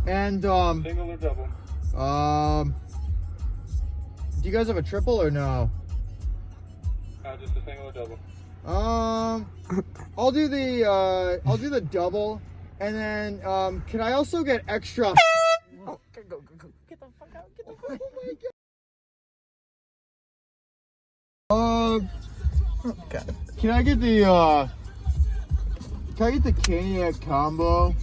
And Single or double? Do you guys have a triple or no? Just a single or double? I'll do the double, and then can I also get extra? Oh, go. Get the fuck out. Get the fuck out. Oh my God. Can I get the caniac combo?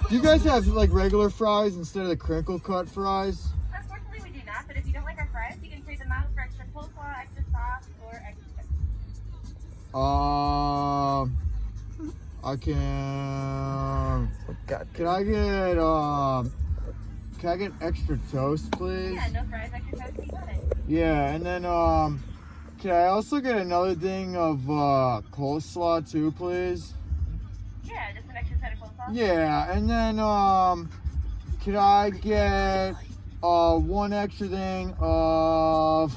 Do you guys have like regular fries instead of the crinkle cut fries? Unfortunately, we do not, but if you don't like our fries, you can trade them out for extra coleslaw, extra sauce, or extra chicken. I can. Oh, God. Can I get extra toast, please? Yeah, no fries, extra toast, you got it. Yeah, and then can I also get another thing of coleslaw too, please? Yeah, just an extra set of coleslaw. Yeah, and then can I get one extra thing of?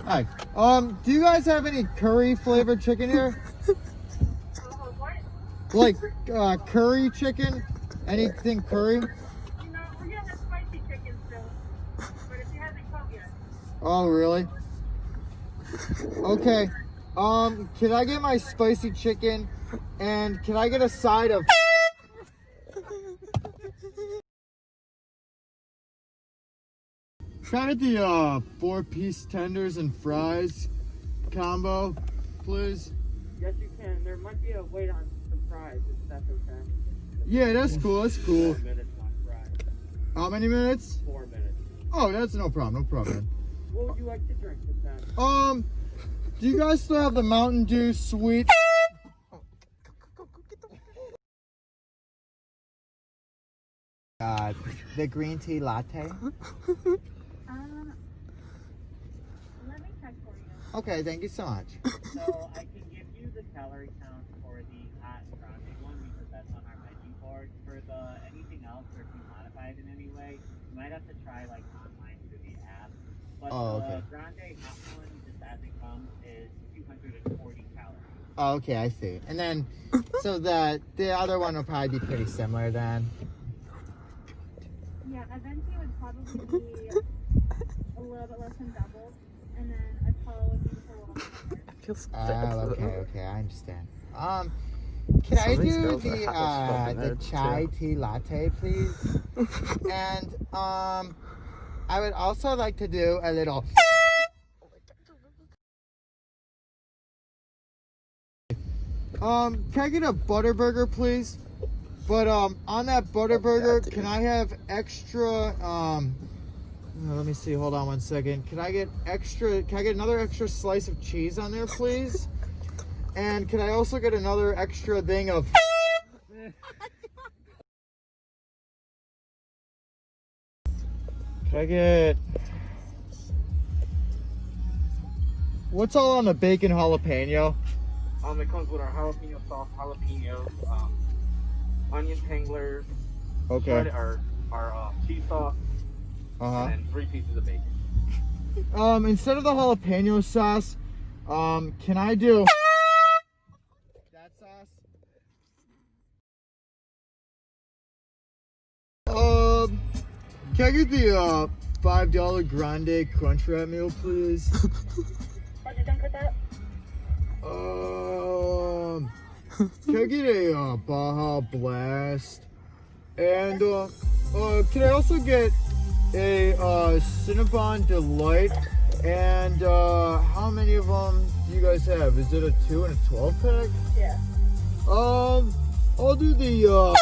Hi. Do you guys have any curry flavored chicken here? Like curry chicken? Anything curry? No, we're gonna have spicy chicken still, but if you haven't come yet. Oh, really? Okay. Can I get my spicy chicken, and can I get a side of? Can I get the 4-piece tenders and fries combo, please? Yes, you can. There might be a wait on some fries, if that's okay. Yeah, that's cool. That's cool. 4 minutes on fries. How many minutes? 4 minutes. Oh, that's no problem. No problem. What would you like to drink this time? Do you guys still have the Mountain Dew sweet? The green tea latte. Let me check for you. Okay, thank you so much. So I can give you the calorie count for the hot grande one because that's on our menu board. For the anything else, or if you modify it in any way, you might have to try like online through the app. But Okay. the grande hot one, just as it comes, is 240 calories. Oh, okay, I see. And then, so the other one will probably be pretty similar then. Yeah, a venti would probably be a little bit less than double, and then a tall would be just a little bit more. I feel so Oh, okay, I understand. Can I do the chai tea latte, please? And I would also like to do a little. Can I get a butter burger, please? But on that butter burger, can I have extra? Let me see. Hold on one second. Can I get another extra slice of cheese on there, please? And can I also get another extra thing of? Can I get? What's all on the bacon jalapeno? It comes with our jalapeno sauce, jalapenos, onion tanglers, Okay. our cheese sauce, and then 3 pieces of bacon. Instead of the jalapeno sauce, can I do that sauce? Can I get the $5 grande crunch wrap meal, please? What'd you think with that? Can I get a Baja Blast? And can I also get a Cinnabon Delight? And how many of them do you guys have? Is it a 2 and a 12 pack? Yeah. I'll do the